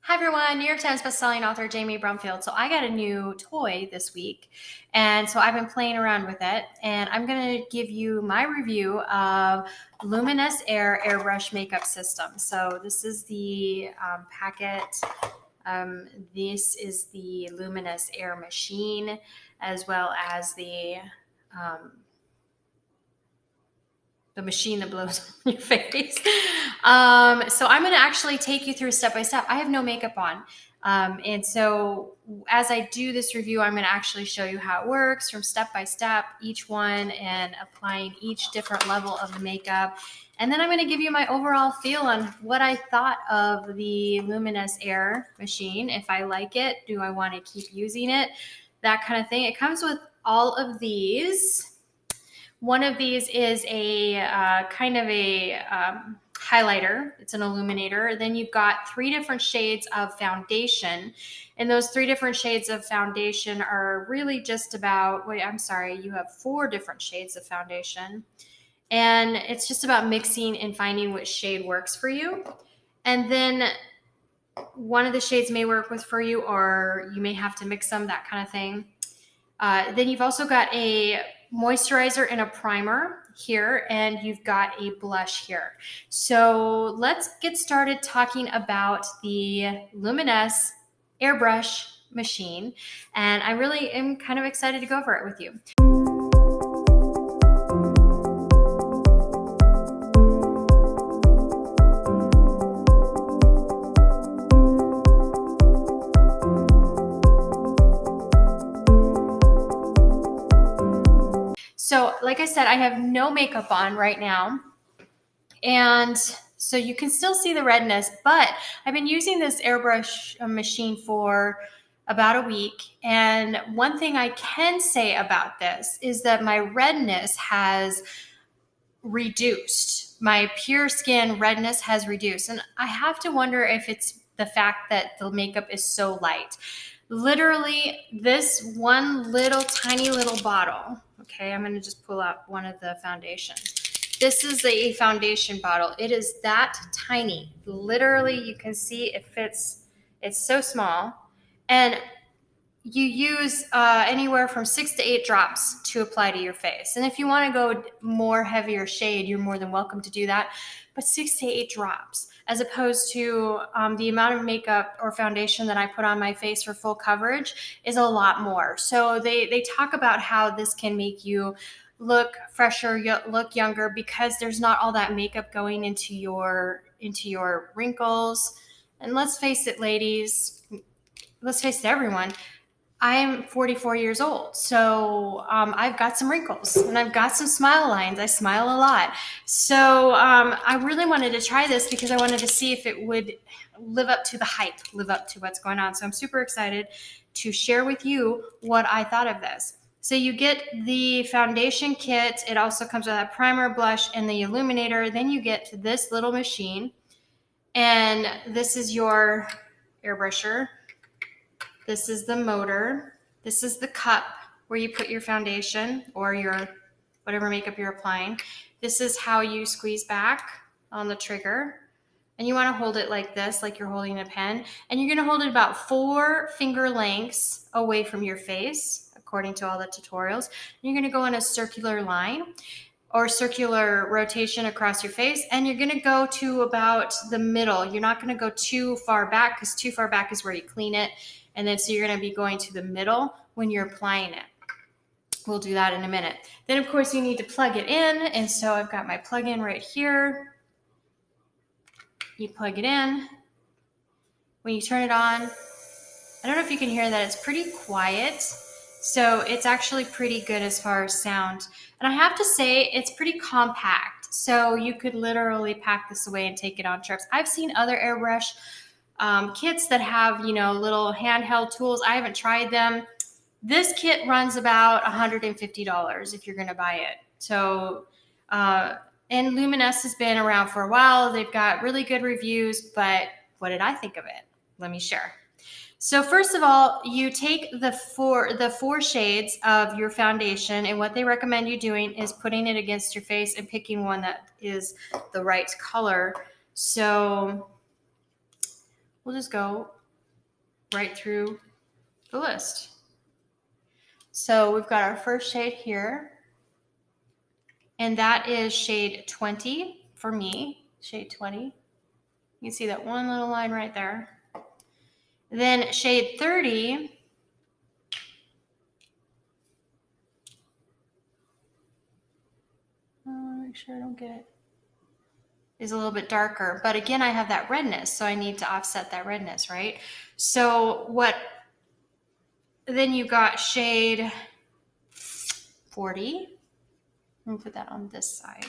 Hi everyone, New York Times bestselling author Jamie Brumfield. So I got a new toy this week, and so I've been playing around with it, and I'm going to give you my review of Luminess Airbrush Makeup System. So this is the packet. This is the Luminous Air machine, as well as um, the machine that blows on your face. So I'm going to actually take you through step by step. I have no makeup on. And so as I do this review, I'm going to actually show you how it works from step by step, each one, and applying each different level of the makeup. And then I'm going to give you my overall feel on what I thought of the Luminous Air machine. If I like it, do I want to keep using it? That kind of thing. It comes with all of these. One of these is a kind of a highlighter. It's an illuminator. Then you've got 3 different shades of foundation. And those 3 different shades of foundation are really just about, you have 4 different shades of foundation. And it's just about mixing and finding which shade works for you. And then one of the shades may work for you, or you may have to mix them, that kind of thing. Then you've also got a moisturizer and a primer here, and you've got a blush here. So let's get started talking about the Luminess Airbrush machine, and I really am kind of excited to go over it with you. So like I said, I have no makeup on right now, and so you can still see the redness, but I've been using this airbrush machine for about a week, and one thing I can say about this is that my redness has reduced. My pure skin redness has reduced, and I have to wonder if it's the fact that the makeup is so light. Literally, this one little tiny little bottle. Okay, I'm going to just pull out one of the foundations. This is a foundation bottle. It is that tiny. Literally, you can see it fits. It's so small. And you use anywhere from 6 to 8 drops to apply to your face. And if you want to go more heavier shade, you're more than welcome to do that. But 6 to 8 drops, as opposed to the amount of makeup or foundation that I put on my face for full coverage is a lot more. So they talk about how this can make you look fresher, look younger, because there's not all that makeup going into your wrinkles. And let's face it, ladies, let's face it, everyone, I'm 44 years old, so I've got some wrinkles and I've got some smile lines. I smile a lot. So I really wanted to try this because I wanted to see if it would live up to the hype, live up to what's going on. So I'm super excited to share with you what I thought of this. So you get the foundation kit. It also comes with a primer, blush, and the illuminator. Then you get this little machine, and this is your airbrusher. This is the motor. This is the cup where you put your foundation or your whatever makeup you're applying. This is how you squeeze back on the trigger. And you want to hold it like this, like you're holding a pen. And you're going to hold it about 4 finger lengths away from your face, according to all the tutorials. And you're going to go in a circular line or circular rotation across your face, and you're going to go to about the middle. You're not going to go too far back, because too far back is where you clean it. And then so you're going to be going to the middle when you're applying it. We'll do that in a minute. Then, of course, you need to plug it in. And so I've got my plug-in right here. You plug it in. When you turn it on, I don't know if you can hear that. It's pretty quiet. So it's actually pretty good as far as sound. And I have to say, it's pretty compact. So you could literally pack this away and take it on trips. I've seen other airbrush kits that have, little handheld tools. I haven't tried them. This kit runs about $150 if you're going to buy it. So, and Luminess has been around for a while. They've got really good reviews, but what did I think of it? Let me share. So first of all, you take the four shades of your foundation, and what they recommend you doing is putting it against your face and picking one that is the right color. So we'll just go right through the list. So we've got our first shade here, and that is shade 20 for me, shade 20. You can see that one little line right there. Then shade 30, make sure I don't get it, is a little bit darker. But again, I have that redness, so I need to offset that redness, right? So then you got shade 40. I'm gonna put that on this side.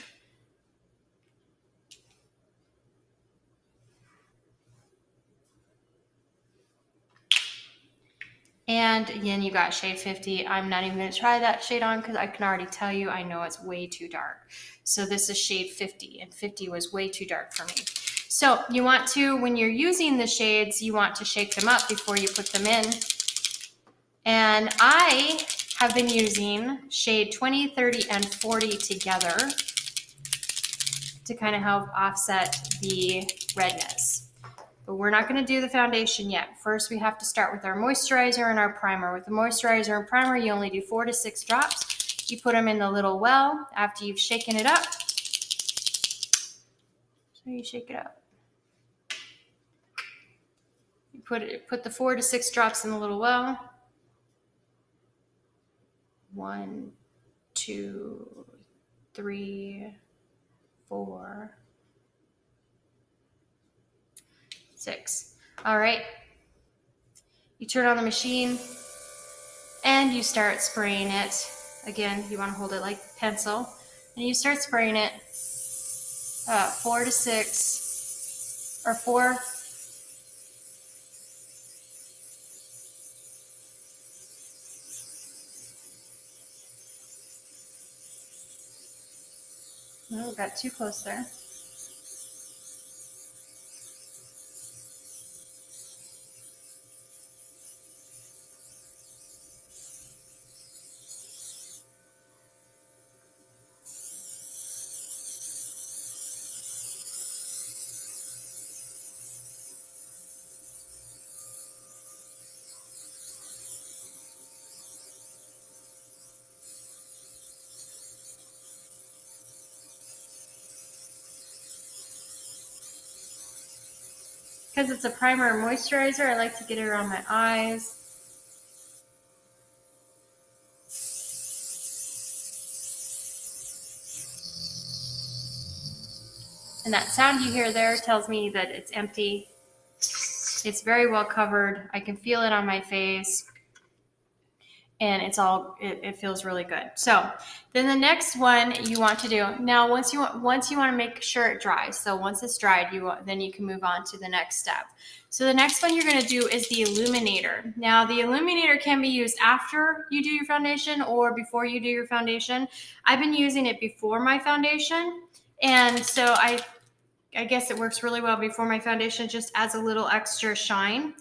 And again, you got shade 50. I'm not even gonna try that shade on because I can already tell you, I know it's way too dark. So this is shade 50, and 50 was way too dark for me. So you want to, when you're using the shades, you want to shake them up before you put them in. And I have been using shade 20, 30, and 40 together to kind of help offset the redness. But we're not going to do the foundation yet. First, we have to start with our moisturizer and our primer. With the moisturizer and primer, you only do 4 to 6 drops. You put them in the little well after you've shaken it up. So you shake it up. You put the 4 to 6 drops in the little well. 1, 2, 3, 4, 6. All right. You turn on the machine and you start spraying it. Again, you want to hold it like a pencil, and you start spraying it 4 to 6 or 4. Oh, got too close there. Because it's a primer and moisturizer, I like to get it around my eyes. And that sound you hear there tells me that it's empty. It's very well covered. I can feel it on my face. And it feels really good. So then the next one you want to do, now once you want to make sure it dries. So once it's dried, then you can move on to the next step. So the next one you're going to do is the Illuminator. Now the Illuminator can be used after you do your foundation or before you do your foundation. I've been using it before my foundation, and so I guess it works really well before my foundation. Just adds a little extra shine,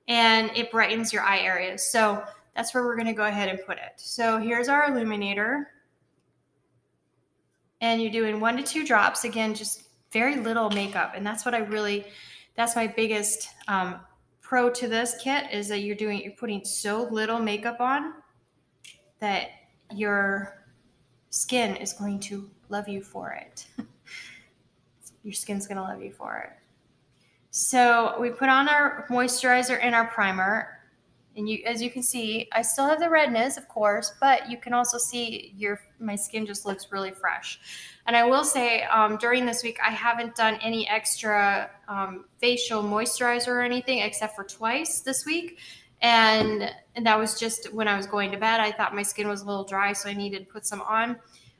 and it brightens your eye areas. So that's where we're going to go ahead and put it. So here's our Illuminator. And you're doing 1 to 2 drops. Again, just very little makeup. And that's what that's my biggest pro to this kit, is that you're putting so little makeup on that your skin is going to love you for it. Your skin's going to love you for it. So we put on our moisturizer and our primer. And as you can see, I still have the redness, of course, but you can also see my skin just looks really fresh. And I will say, during this week, I haven't done any extra facial moisturizer or anything except for twice this week. And that was just when I was going to bed. I thought my skin was a little dry, so I needed to put some on.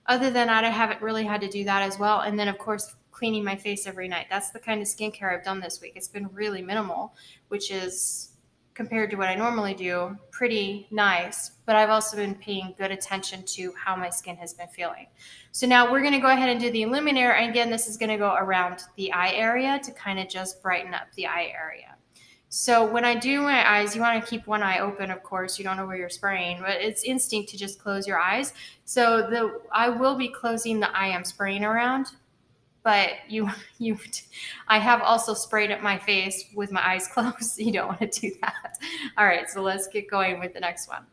Other than that, I haven't really had to do that as well. And then, of course, cleaning my face every night. That's the kind of skincare I've done this week. It's been really minimal, which is, compared to what I normally do, pretty nice. But I've also been paying good attention to how my skin has been feeling. So now we're going to go ahead and do the Illuminator. And again, this is going to go around the eye area to kind of just brighten up the eye area. So when I do my eyes, you want to keep one eye open, of course. You don't know where you're spraying, but it's instinct to just close your eyes. So I will be closing the eye I'm spraying around. but I have also sprayed at my face with my eyes closed. You don't want to do that. All right, so let's get going with the next one.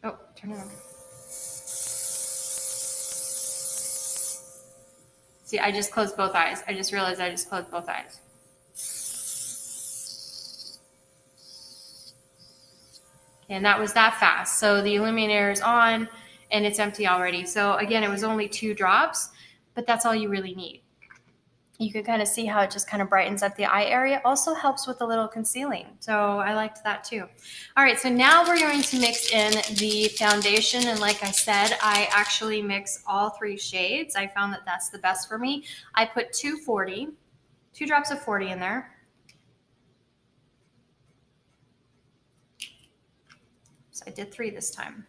Oh, turn it on. See, I just closed both eyes. I just realized I just closed both eyes. And that was that fast. So the Illuminator is on and it's empty already. So again, it was only 2 drops, but that's all you really need. You can kind of see how it just kind of brightens up the eye area. Also helps with a little concealing. So I liked that too. All right, so now we're going to mix in the foundation. And like I said, I actually mix all 3 shades. I found that that's the best for me. I put 2 drops of 40 in there. So I did 3 this time.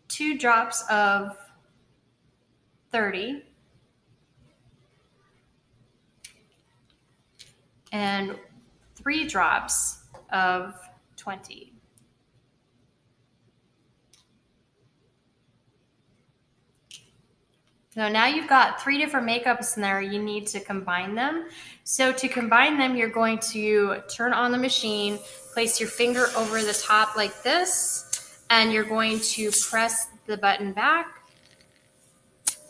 2 drops of 30 and 3 drops of 20. So now you've got 3 different makeups in there. You need to combine them. So to combine them, you're going to turn on the machine, place your finger over the top like this, and you're going to press the button back.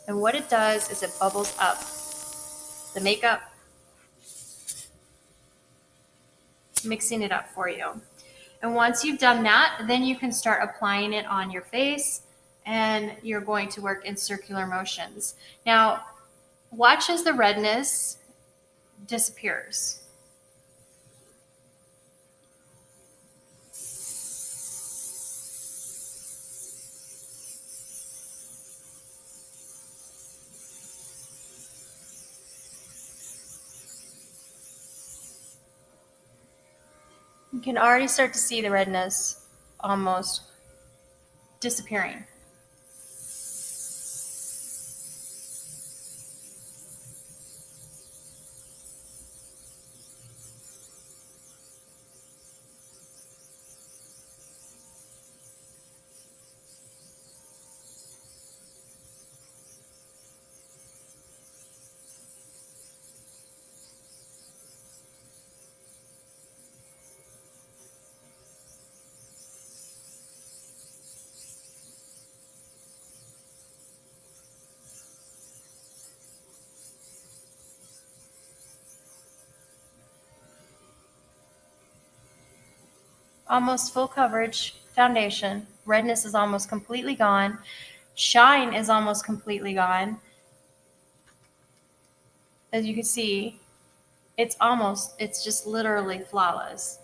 And what it does is it bubbles up the makeup, mixing it up for you. And once you've done that, then you can start applying it on your face, and you're going to work in circular motions. Now, watch as the redness disappears. You can already start to see the redness almost disappearing. Almost full coverage foundation. Redness is almost completely gone. Shine is almost completely gone. As you can see, it's just literally flawless.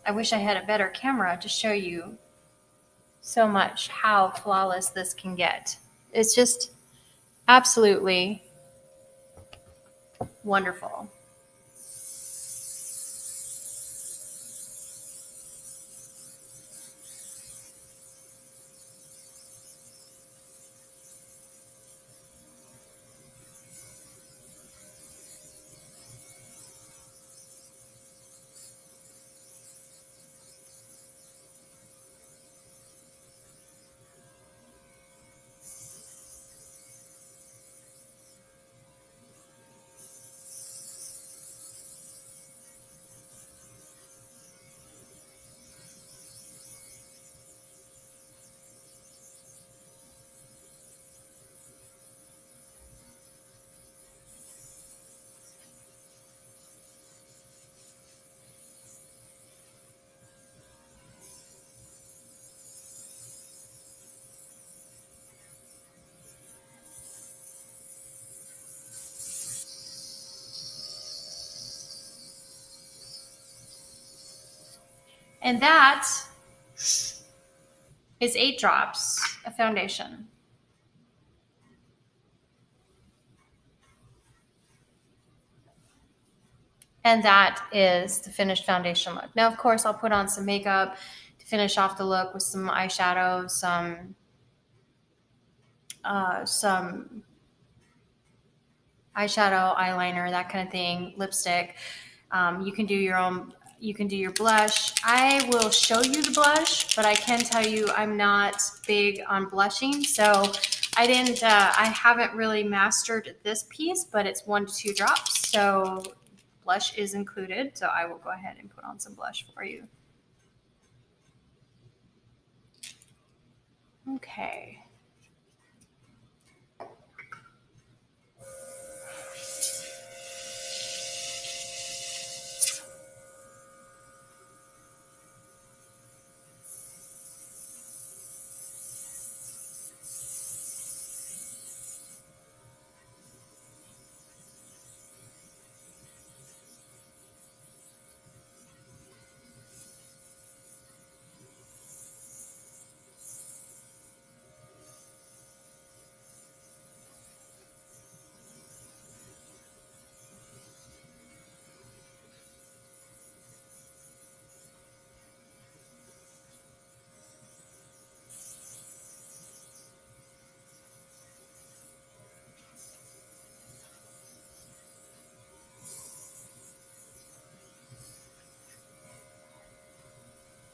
I wish I had a better camera to show you so much how flawless this can get. It's just absolutely wonderful. And that is 8 drops of foundation. And that is the finished foundation look. Now, of course, I'll put on some makeup to finish off the look with some eyeshadow, some eyeshadow, eyeliner, that kind of thing, lipstick. You can do your own you can do your blush. I will show you the blush, but I can tell you I'm not big on blushing. So I haven't really mastered this piece, but it's 1 to 2 drops. So blush is included. So I will go ahead and put on some blush for you. Okay.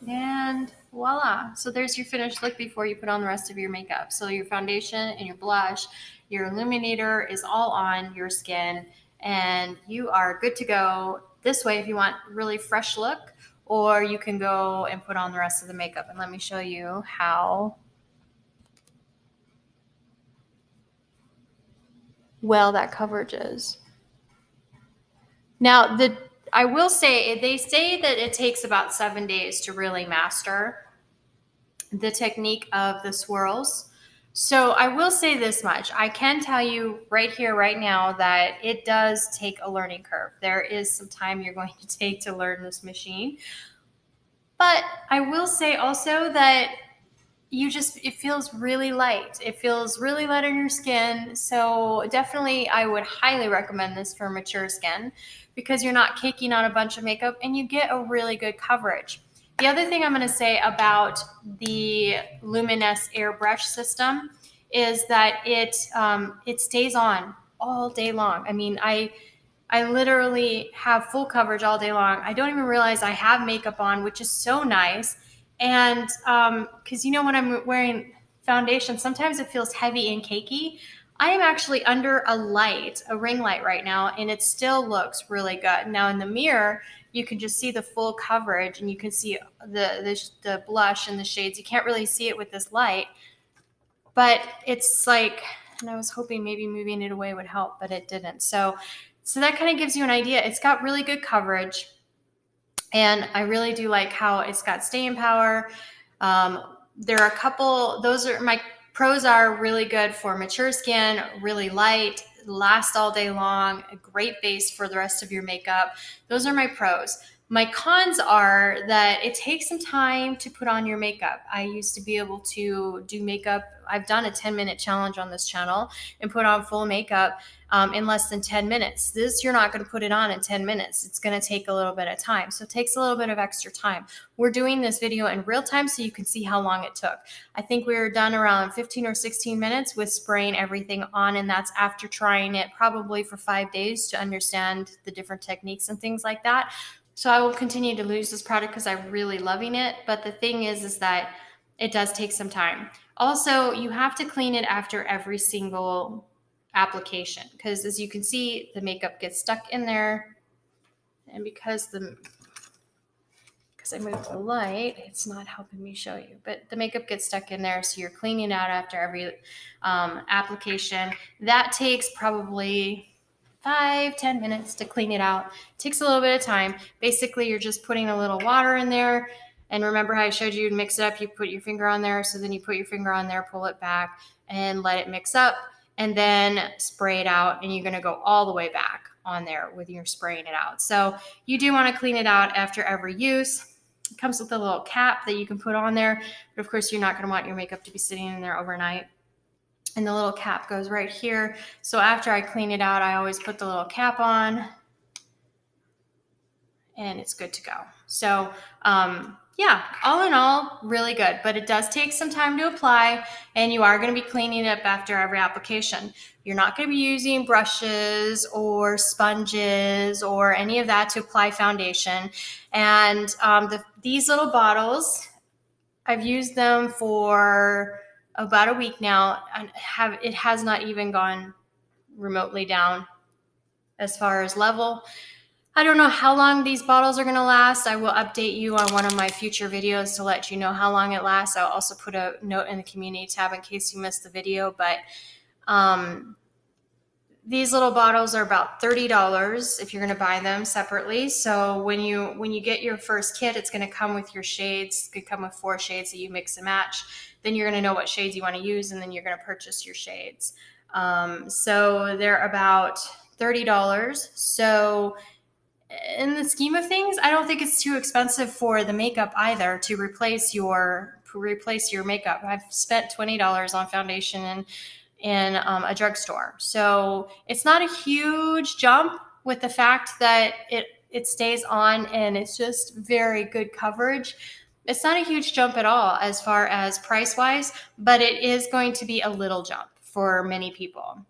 And voila. So there's your finished look before you put on the rest of your makeup. So your foundation and your blush, your illuminator is all on your skin, and you are good to go this way if you want really fresh look, or you can go and put on the rest of the makeup. And let me show you how well that coverage is. Now, I will say, they say that it takes about 7 days to really master the technique of the swirls. So I will say this much. I can tell you right here, right now, that it does take a learning curve. There is some time you're going to take to learn this machine. But I will say also that it feels really light. It feels really light on your skin. So definitely I would highly recommend this for mature skin, because you're not caking on a bunch of makeup and you get a really good coverage. The other thing I'm going to say about the Luminess Airbrush system is that it stays on all day long. I mean, I literally have full coverage all day long. I don't even realize I have makeup on, which is so nice. And because when I'm wearing foundation, sometimes it feels heavy and cakey. I am actually under a ring light right now, and it still looks really good. Now in the mirror, you can just see the full coverage, and you can see the blush and the shades. You can't really see it with this light, but it's like, and I was hoping maybe moving it away would help, but it didn't. So that kind of gives you an idea. It's got really good coverage. And I really do like how it's got staying power. There are a couple, my pros are really good for mature skin, really light, last all day long, a great base for the rest of your makeup. Those are my pros. My cons are that it takes some time to put on your makeup. I used to be able to do makeup. I've done a 10-minute challenge on this channel and put on full makeup in less than 10 minutes. You're not going to put it on in 10 minutes. It's going to take a little bit of time. So it takes a little bit of extra time. We're doing this video in real time so you can see how long it took. I think we were done around 15 or 16 minutes with spraying everything on, and that's after trying it probably for 5 days to understand the different techniques and things like that. So I will continue to use this product because I'm really loving it. But the thing is that it does take some time. Also, you have to clean it after every single application, because as you can see, the makeup gets stuck in there. And because I moved the light, it's not helping me show you, but the makeup gets stuck in there. So you're cleaning out after every application. That takes probably 5-10 minutes to clean it out. It takes a little bit of time. Basically, you're just putting a little water in there. And remember how I showed you to mix it up? You put your finger on there. So then you put your finger on there, pull it back, and let it mix up, and then spray it out. And you're going to go all the way back on there with your spraying it out. So you do want to clean it out after every use. It comes with a little cap that you can put on there. But of course, you're not going to want your makeup to be sitting in there overnight. And the little cap goes right here. So after I clean it out, I always put the little cap on, and it's good to go. So yeah, all in all, really good, but it does take some time to apply, and you are going to be cleaning it up after every application. You're not going to be using brushes or sponges or any of that to apply foundation. And these little bottles, I've used them for about a week now, and it has not even gone remotely down as far as level. I don't know how long these bottles are going to last. I will update you on one of my future videos to let you know how long it lasts. I'll also put a note in the community tab in case you missed the video. But these little bottles are about $30 if you're going to buy them separately. So when you get your first kit, it's going to come with your shades. It's going to come with 4 shades that you mix and match. Then you're going to know what shades you want to use, and then you're going to purchase your shades. So they're about $30. So in the scheme of things, I don't think it's too expensive for the makeup either to replace your makeup. I've spent $20 on foundation in a drugstore, so it's not a huge jump with the fact that it stays on and it's just very good coverage. It's not a huge jump at all as far as price wise, but it is going to be a little jump for many people.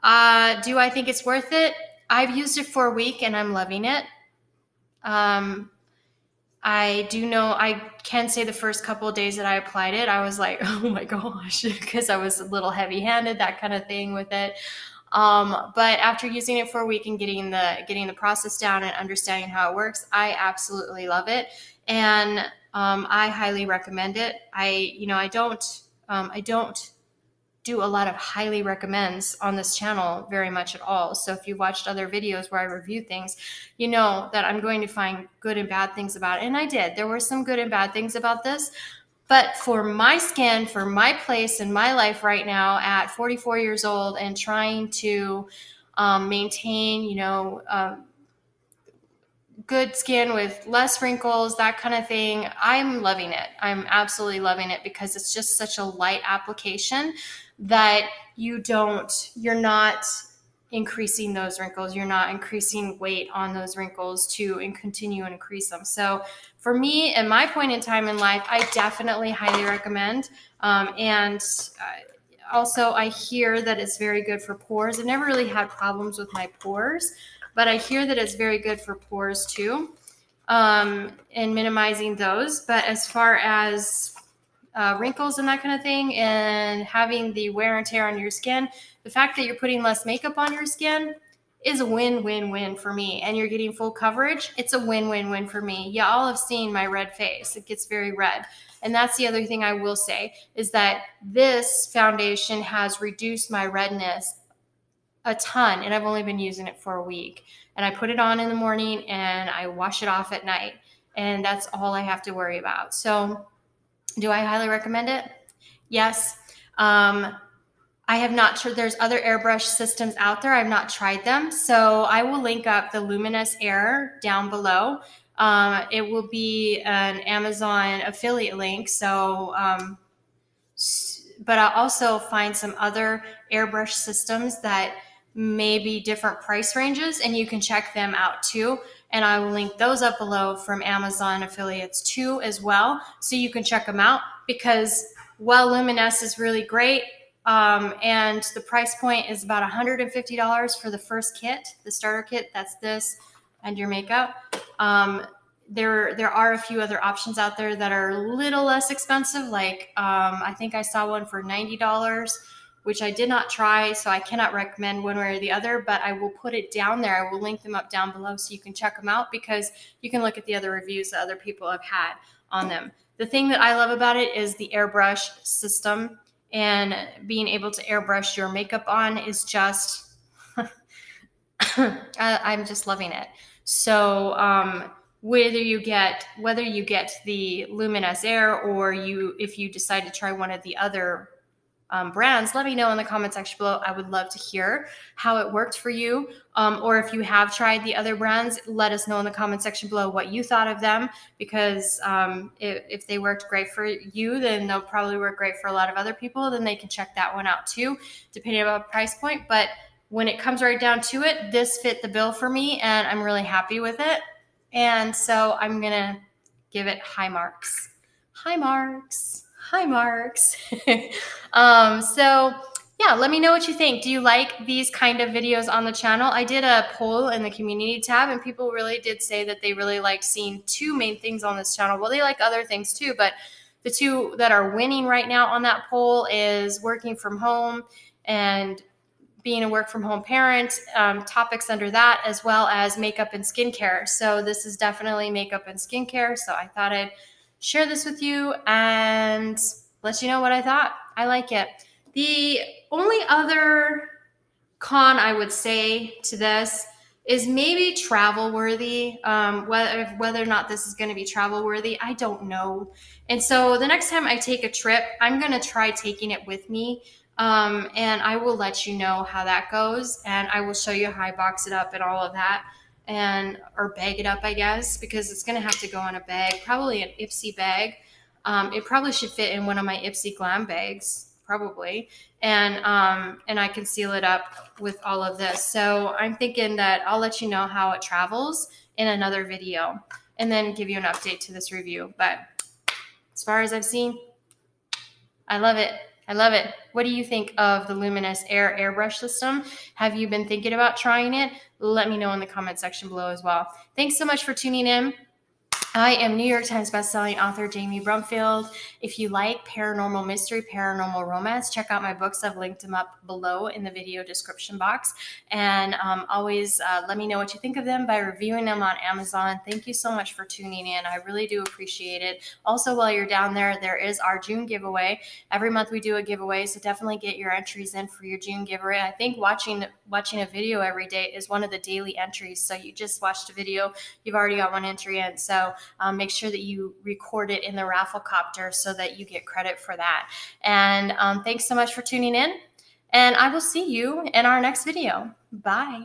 Do I think it's worth it? I've used it for a week and I'm loving it. I do know, I can say the first couple of days that I applied it, I was like, oh my gosh, because I was a little heavy-handed, that kind of thing with it. But after using it for a week and getting the process down and understanding how it works, I absolutely love it. And I highly recommend it. I don't do a lot of highly recommends on this channel very much at all. So if you watched other videos where I review things, you know that I'm going to find good and bad things about it. And I did. There were some good and bad things about this. But for my skin, for my place in my life right now at 44 years old and trying to maintain, good skin with less wrinkles, that kind of thing, I'm loving it. I'm absolutely loving it because it's just such a light application that you're not increasing those wrinkles. You're not increasing weight on those wrinkles and continue and increase them. So for me, at my point in time in life, I definitely highly recommend. Also, I hear that it's very good for pores. I've never really had problems with my pores, but I hear that it's very good for pores too, and minimizing those. But as far as wrinkles and that kind of thing and having the wear and tear on your skin, the fact that you're putting less makeup on your skin is a win-win-win for me. And you're getting full coverage, it's a win-win-win for me. Yeah, all have seen my red face. It gets very red. And that's the other thing I will say is that this foundation has reduced my redness a ton, and I've only been using it for a week. And I put it on in the morning and I wash it off at night. And that's all I have to worry about. So do I highly recommend it? Yes. I have not tried. There's other airbrush systems out there. I've not tried them. So I will link up the Luminess Air down below. It will be an Amazon affiliate link. So, but I'll also find some other airbrush systems that may be different price ranges, and you can check them out too. And I will link those up below from Amazon affiliates too as well. So you can check them out because while Luminess is really great, and the price point is about $150 for the first kit, the starter kit, that's this and your makeup. There are a few other options out there that are a little less expensive. Like, I think I saw one for $90, which I did not try, so I cannot recommend one way or the other, but I will put it down there. I will link them up down below so you can check them out because you can look at the other reviews that other people have had on them. The thing that I love about it is the airbrush system, and being able to airbrush your makeup on is just, I'm just loving it. So, whether you get the Luminous Air or if you decide to try one of the other brands, let me know in the comment section below. I would love to hear how it worked for you. Or if you have tried the other brands, let us know in the comment section below what you thought of them, because if they worked great for you, then they'll probably work great for a lot of other people. Then they can check that one out too, depending on the price point. But when it comes right down to it, this fit the bill for me and I'm really happy with it. And so I'm going to give it high marks. High marks. High marks. So yeah, let me know what you think. Do you like these kind of videos on the channel? I did a poll in the community tab, and people really did say that they really liked seeing two main things on this channel. Well, they like other things too, but the two that are winning right now on that poll is working from home and being a work from home parent, topics under that, as well as makeup and skincare. So this is definitely makeup and skincare. So I thought I'd share this with you and let you know what I thought. I like it. The only other con I would say to this is maybe travel worthy. Whether or not this is going to be travel worthy, I don't know. And so the next time I take a trip, I'm going to try taking it with me. And I will let you know how that goes. And I will show you how I box it up and all of that, and or bag it up, I guess, because it's going to have to go in a bag, probably an Ipsy bag. It probably should fit in one of my Ipsy Glam bags, probably. And I can seal it up with all of this. So I'm thinking that I'll let you know how it travels in another video and then give you an update to this review. But as far as I've seen, I love it. I love it. What do you think of the Luminess Airbrush System? Have you been thinking about trying it? Let me know in the comment section below as well. Thanks so much for tuning in. I am New York Times bestselling author Jamie Brumfield. If you like paranormal mystery, paranormal romance, check out my books. I've linked them up below in the video description box. And always let me know what you think of them by reviewing them on Amazon. Thank you so much for tuning in. I really do appreciate it. Also, while you're down there, there is our June giveaway. Every month we do a giveaway, so definitely get your entries in for your June giveaway. I think watching a video every day is one of the daily entries. So you just watched a video, you've already got one entry in. So make sure that you record it in the raffle copter so that you get credit for that. And thanks so much for tuning in, and I will see you in our next video. Bye.